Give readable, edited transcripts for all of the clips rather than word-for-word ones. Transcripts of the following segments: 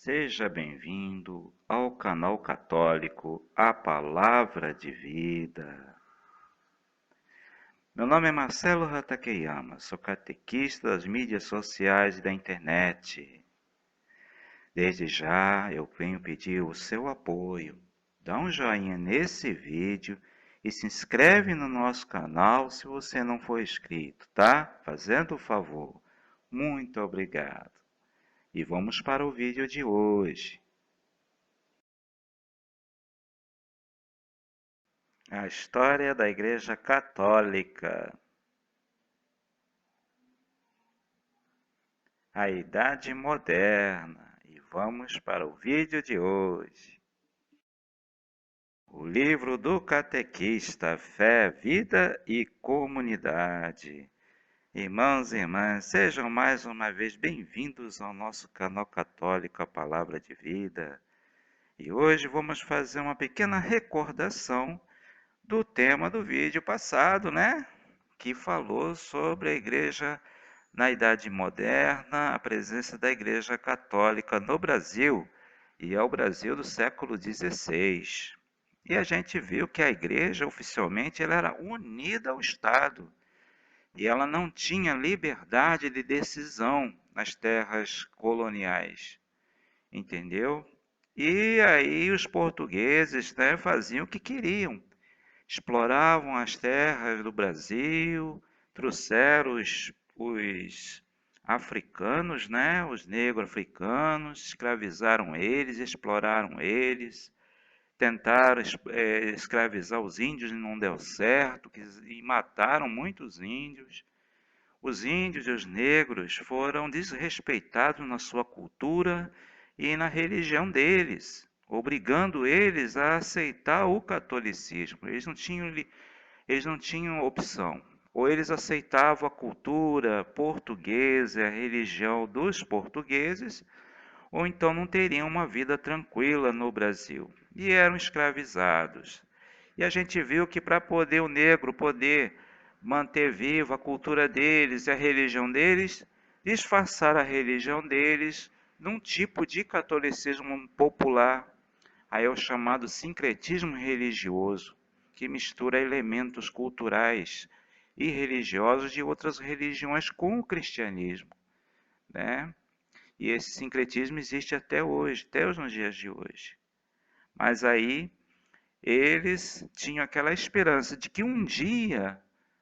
Seja bem-vindo ao canal católico A Palavra de Vida. Meu nome é Marcelo Hatakeyama, sou catequista das mídias sociais e da internet. Desde já eu venho pedir o seu apoio. Dá um joinha nesse vídeo e se inscreve no nosso canal se você não for inscrito, tá? Fazendo o favor. Muito obrigado. E vamos para o vídeo de hoje. A história da Igreja Católica. A Idade Moderna. E vamos para o vídeo de hoje. O livro do Catequista, Fé, Vida e Comunidade. Irmãos e irmãs, sejam mais uma vez bem-vindos ao nosso canal católico A Palavra de Vida. E hoje vamos fazer uma pequena recordação do tema do vídeo passado, né? Que falou sobre a Igreja na Idade Moderna, a presença da Igreja Católica no Brasil, e é o Brasil do século XVI. E a gente viu que a Igreja, oficialmente, ela era unida ao Estado, e ela não tinha liberdade de decisão nas terras coloniais, entendeu? E aí os portugueses, né, faziam o que queriam, exploravam as terras do Brasil, trouxeram os africanos, né, os negro-africanos, escravizaram eles, exploraram eles, tentaram escravizar os índios e não deu certo, e mataram muitos índios. Os índios e os negros foram desrespeitados na sua cultura e na religião deles, obrigando eles a aceitar o catolicismo. Eles não tinham opção. Ou eles aceitavam a cultura portuguesa, a religião dos portugueses, ou então não teriam uma vida tranquila no Brasil. E eram escravizados. E a gente viu que para poder o negro poder manter viva a cultura deles e a religião deles, disfarçar a religião deles num tipo de catolicismo popular. Aí é o chamado sincretismo religioso, que mistura elementos culturais e religiosos de outras religiões com o cristianismo, né? E esse sincretismo existe até hoje, até os dias de hoje. Mas aí eles tinham aquela esperança de que um dia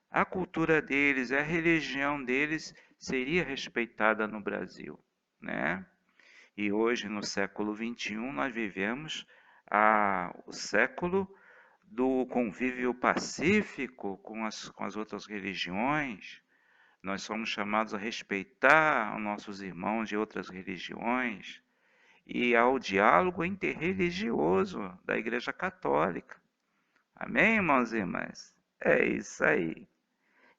a cultura deles, a religião deles seria respeitada no Brasil, né? E hoje, no século XXI, nós vivemos o século do convívio pacífico com as outras religiões. Nós somos chamados a respeitar os nossos irmãos de outras religiões e ao diálogo interreligioso da Igreja Católica. Amém, irmãos e irmãs? É isso aí.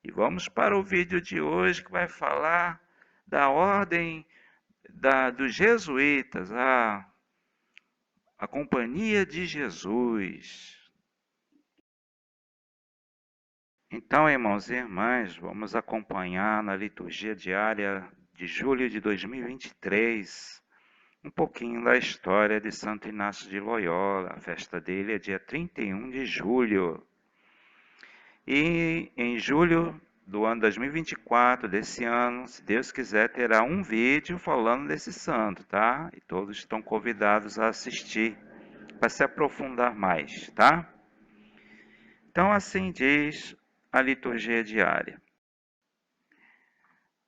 E vamos para o vídeo de hoje que vai falar da ordem dos jesuítas, a Companhia de Jesus. Então, irmãos e irmãs, vamos acompanhar na liturgia diária de julho de 2023 um pouquinho da história de Santo Inácio de Loyola. A festa dele é dia 31 de julho. E em julho do ano 2024, desse ano, se Deus quiser, terá um vídeo falando desse santo, tá? E todos estão convidados a assistir para se aprofundar mais, tá? Então, assim diz a liturgia diária.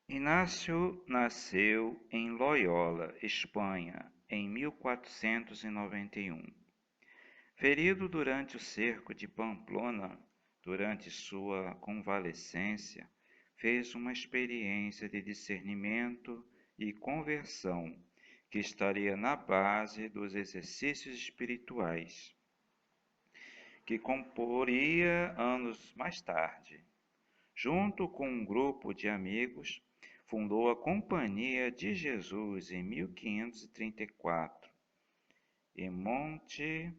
Inácio nasceu em Loyola, Espanha, em 1491. Ferido durante o cerco de Pamplona, durante sua convalescência, fez uma experiência de discernimento e conversão que estaria na base dos exercícios espirituais, que comporia anos mais tarde. Junto com um grupo de amigos, fundou a Companhia de Jesus em 1534, em Montmartre,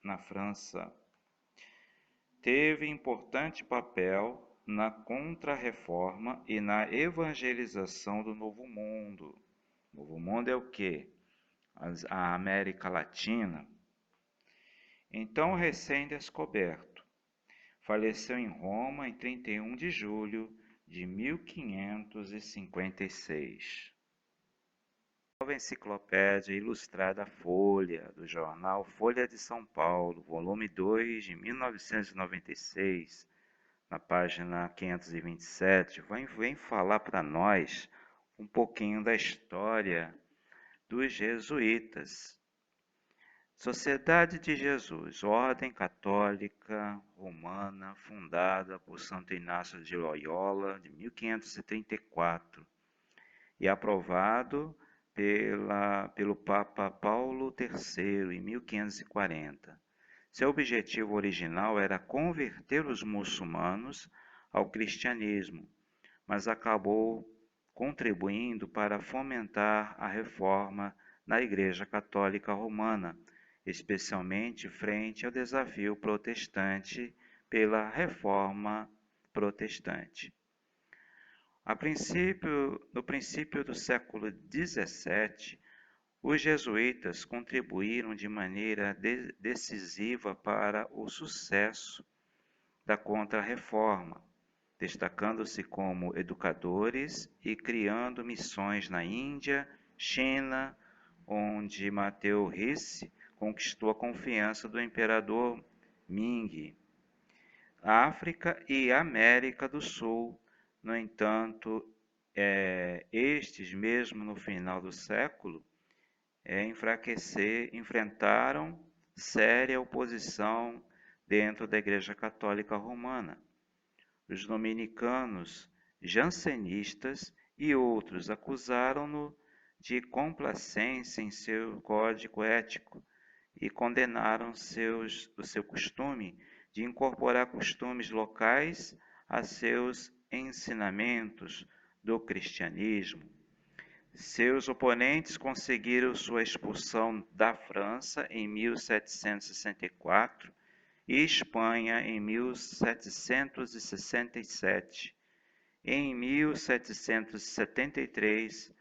na França. Teve importante papel na Contra-Reforma e na evangelização do Novo Mundo. Novo Mundo é o quê? A América Latina. Então, recém-descoberto. Faleceu em Roma em 31 de julho de 1556. Nova Enciclopédia Ilustrada Folha, do jornal Folha de São Paulo, volume 2, de 1996, na página 527, vem falar para nós um pouquinho da história dos jesuítas. Sociedade de Jesus, ordem católica romana fundada por Santo Inácio de Loyola, de 1534, e aprovado pelo Papa Paulo III, em 1540. Seu objetivo original era converter os muçulmanos ao cristianismo, mas acabou contribuindo para fomentar a reforma na Igreja Católica Romana, especialmente frente ao desafio protestante pela Reforma Protestante. No princípio do século XVII, os jesuítas contribuíram de maneira decisiva para o sucesso da Contra-Reforma, destacando-se como educadores e criando missões na Índia, China, onde Mateu Ricci conquistou a confiança do imperador Ming. África e América do Sul, no entanto, estes, mesmo no final do século, enfrentaram séria oposição dentro da Igreja Católica Romana. Os dominicanos jansenistas e outros acusaram-no de complacência em seu código ético e condenaram o seu costume de incorporar costumes locais a seus ensinamentos do cristianismo. Seus oponentes conseguiram sua expulsão da França em 1764 e Espanha em 1767. Em 1773,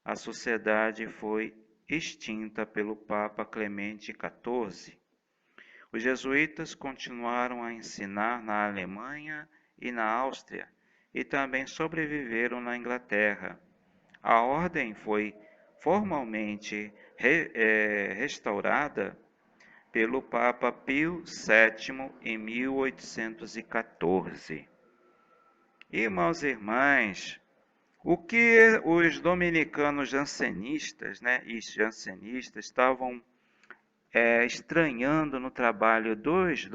a sociedade foi extinta pelo Papa Clemente XIV. Os jesuítas continuaram a ensinar na Alemanha e na Áustria e também sobreviveram na Inglaterra. A ordem foi formalmente restaurada pelo Papa Pio VII em 1814. Irmãos e irmãs, o que os dominicanos jansenistas, estavam estranhando no trabalho dos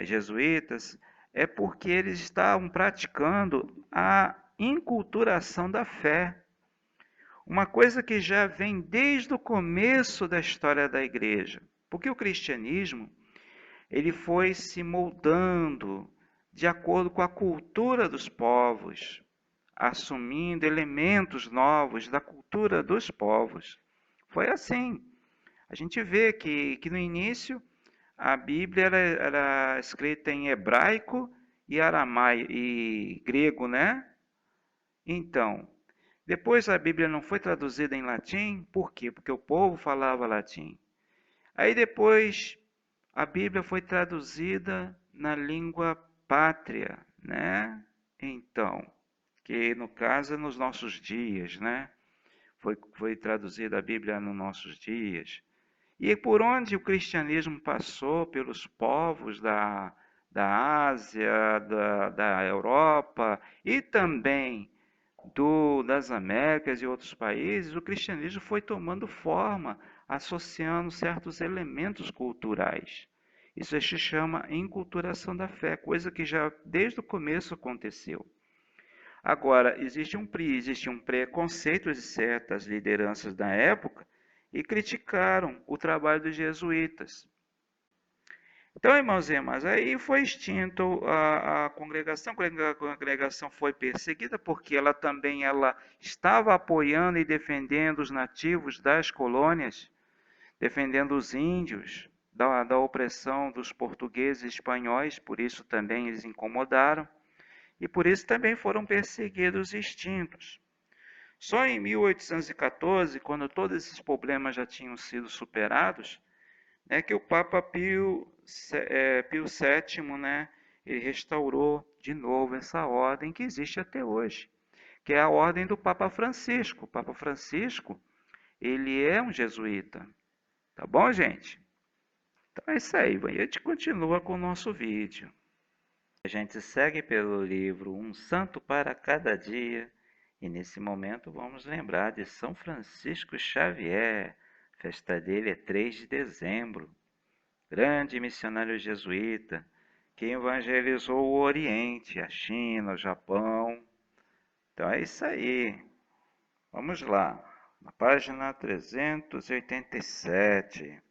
jesuítas é porque eles estavam praticando a inculturação da fé. Uma coisa que já vem desde o começo da história da igreja. Porque o cristianismo, ele foi se moldando de acordo com a cultura dos povos, assumindo elementos novos da cultura dos povos. Foi assim. A gente vê que no início a Bíblia era escrita em hebraico e aramaico e grego, né? Então, depois a Bíblia não foi traduzida em latim, por quê? Porque o povo falava latim. Aí depois a Bíblia foi traduzida na língua pátria, né? Então, que no caso é nos nossos dias, né? Foi traduzida a Bíblia nos nossos dias. E por onde o cristianismo passou, pelos povos da Ásia, da Europa e também das Américas e outros países, o cristianismo foi tomando forma, associando certos elementos culturais. Isso se chama enculturação da fé, coisa que já desde o começo aconteceu. Agora, existe um preconceito de certas lideranças da época e criticaram o trabalho dos jesuítas. Então, irmãos e irmãs, aí foi extinto a congregação foi perseguida porque ela estava apoiando e defendendo os nativos das colônias, defendendo os índios da opressão dos portugueses e espanhóis, por isso também eles incomodaram, e por isso também foram perseguidos e extintos. Só em 1814, quando todos esses problemas já tinham sido superados, é que o Papa Pio VII, né, ele restaurou de novo essa ordem que existe até hoje, que é a ordem do Papa Francisco. O Papa Francisco, ele é um jesuíta, tá bom, gente? Então é isso aí, a gente continua com o nosso vídeo. A gente segue pelo livro Um Santo para Cada Dia e nesse momento vamos lembrar de São Francisco Xavier. A festa dele é 3 de dezembro. Grande missionário jesuíta que evangelizou o Oriente, a China, o Japão. Então é isso aí. Vamos lá, na página 387.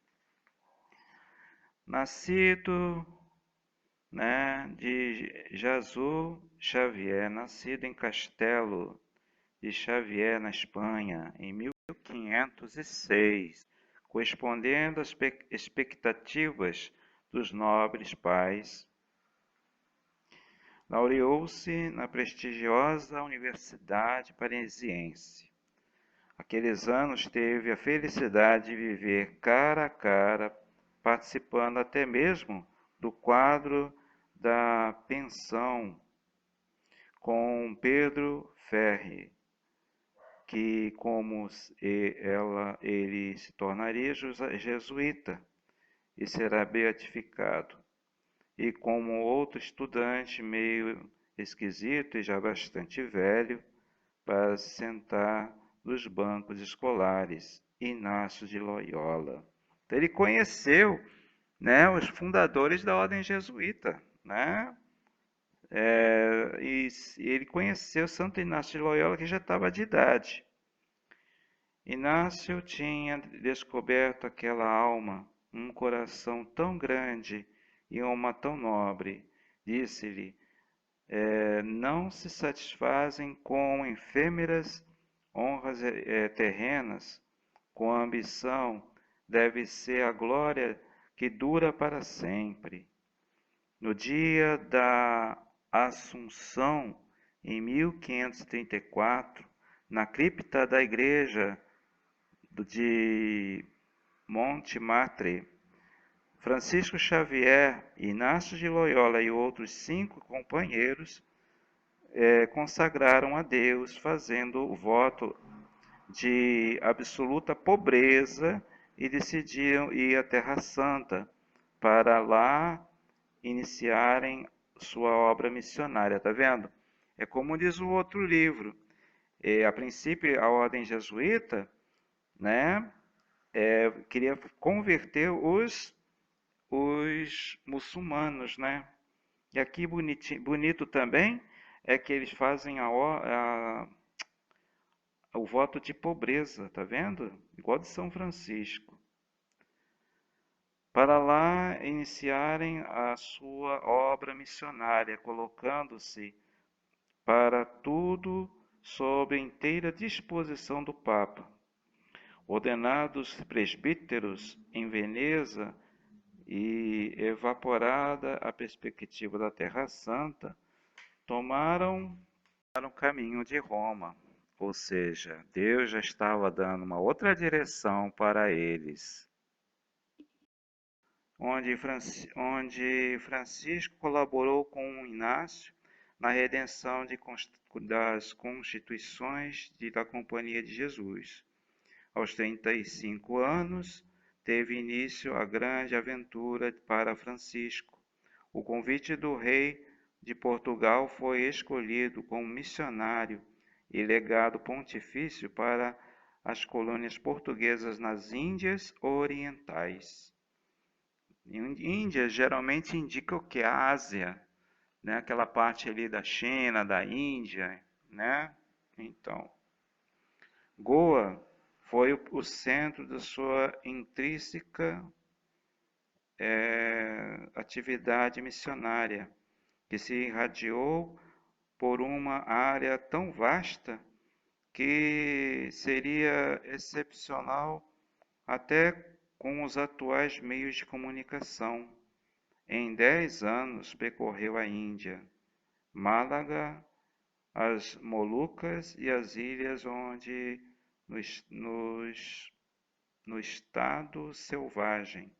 Nascido, né, de Jesus Xavier, nascido em Castelo de Xavier, na Espanha, em 1506, correspondendo às expectativas dos nobres pais. Laureou-se na prestigiosa Universidade Parisiense. Aqueles anos teve a felicidade de viver cara a cara, participando até mesmo do quadro da pensão com Pedro Ferri, que como ele se tornaria jesuíta e será beatificado. E como outro estudante meio esquisito e já bastante velho, para se sentar nos bancos escolares, Inácio de Loyola. Então, ele conheceu, né, os fundadores da ordem jesuíta, né? E ele conheceu Santo Inácio de Loyola, que já estava de idade. Inácio tinha descoberto aquela alma, um coração tão grande e uma tão nobre. Disse-lhe: não se satisfazem com efêmeras honras terrenas, com a ambição, deve ser a glória que dura para sempre. No dia da Assunção, em 1534, na cripta da igreja de Montmartre, Francisco Xavier, Inácio de Loyola e outros 5 companheiros consagraram a Deus, fazendo o voto de absoluta pobreza e decidiram ir à Terra Santa para lá iniciarem sua obra missionária, tá vendo? É como diz o outro livro. A princípio, a ordem jesuíta, né, queria converter os muçulmanos, né? E aqui bonito também é que eles fazem o voto de pobreza, tá vendo? Igual de São Francisco. Para lá iniciarem a sua obra missionária, colocando-se para tudo sob a inteira disposição do Papa. Ordenados presbíteros em Veneza e evaporada a perspectiva da Terra Santa, tomaram o caminho de Roma, ou seja, Deus já estava dando uma outra direção para eles, onde Francisco colaborou com Inácio na redenção das constituições da Companhia de Jesus. Aos 35 anos, teve início a grande aventura para Francisco. O convite do rei de Portugal foi escolhido como missionário e legado pontifício para as colônias portuguesas nas Índias Orientais. Índia geralmente indica o que? A Ásia, né? Aquela parte ali da China, da Índia, né? Então, Goa foi o centro da sua intrínseca atividade missionária, que se irradiou por uma área tão vasta que seria excepcional até com os atuais meios de comunicação. Em 10 anos percorreu a Índia, Málaga, as Molucas e as ilhas onde no estado selvagem.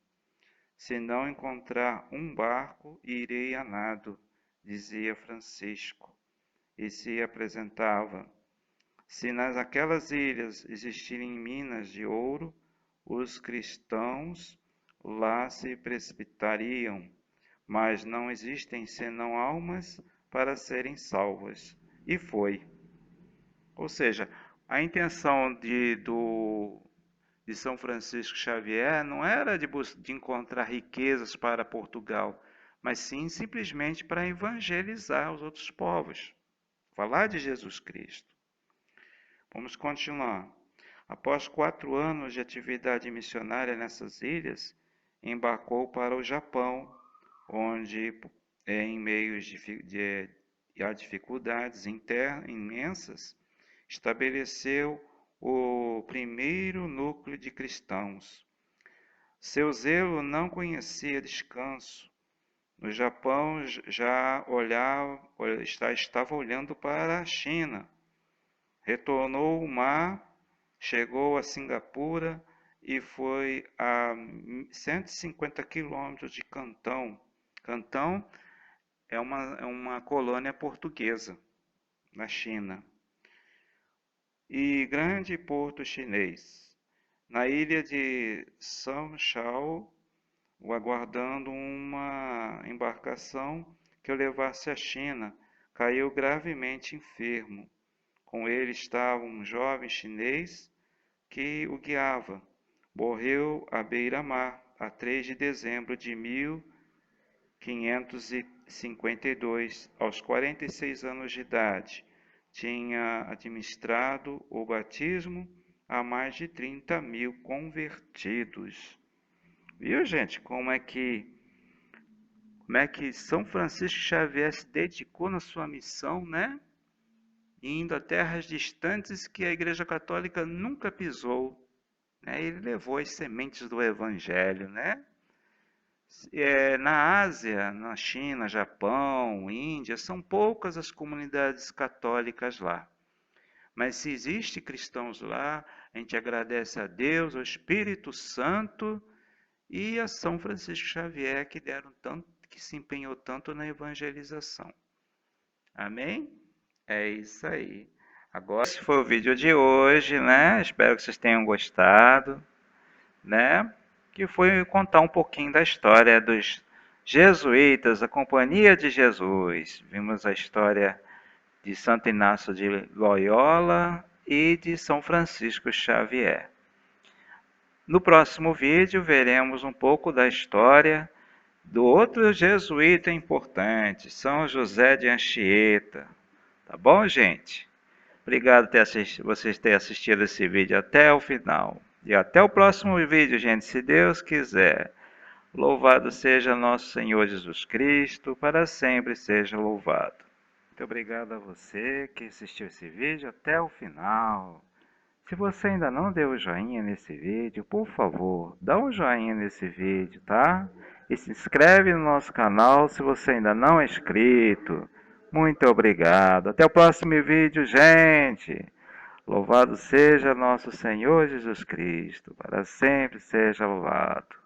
Se não encontrar um barco, irei a nado, dizia Francisco, e se apresentava. Se nas aquelas ilhas existirem minas de ouro, os cristãos lá se precipitariam, mas não existem senão almas para serem salvas. E foi. Ou seja, a intenção de São Francisco Xavier não era de encontrar riquezas para Portugal, mas sim simplesmente para evangelizar os outros povos, falar de Jesus Cristo. Vamos continuar. Após 4 anos de atividade missionária nessas ilhas, embarcou para o Japão, onde, em meio a dificuldades imensas, estabeleceu o primeiro núcleo de cristãos. Seu zelo não conhecia descanso. No Japão estava olhando para a China. Retornou o mar, chegou a Singapura e foi a 150 quilômetros de Cantão. Cantão é uma colônia portuguesa na China. E grande porto chinês. Na ilha de São Chao, aguardando uma embarcação que o levasse à China, caiu gravemente enfermo. Com ele estava um jovem chinês que o guiava. Morreu à beira-mar, a 3 de dezembro de 1552, aos 46 anos de idade. Tinha administrado o batismo a mais de 30.000 convertidos. Viu, gente, como é que São Francisco Xavier se dedicou na sua missão, né? Indo a terras distantes que a Igreja Católica nunca pisou, né? Ele levou as sementes do Evangelho, né? Na Ásia, na China, Japão, Índia, são poucas as comunidades católicas lá. Mas se existe cristãos lá, a gente agradece a Deus, ao Espírito Santo e a São Francisco Xavier que se empenhou tanto na evangelização. Amém? É isso aí. Agora, esse foi o vídeo de hoje, né? Espero que vocês tenham gostado, né? Que foi contar um pouquinho da história dos jesuítas, a Companhia de Jesus. Vimos a história de Santo Inácio de Loyola e de São Francisco Xavier. No próximo vídeo veremos um pouco da história do outro jesuíta importante, São José de Anchieta. Tá bom, gente? Obrigado por vocês terem assistido esse vídeo até o final. E até o próximo vídeo, gente, se Deus quiser. Louvado seja nosso Senhor Jesus Cristo, para sempre seja louvado. Muito obrigado a você que assistiu esse vídeo até o final. Se você ainda não deu o joinha nesse vídeo, por favor, dá um joinha nesse vídeo, tá? E se inscreve no nosso canal se você ainda não é inscrito. Muito obrigado. Até o próximo vídeo, gente. Louvado seja nosso Senhor Jesus Cristo, para sempre seja louvado.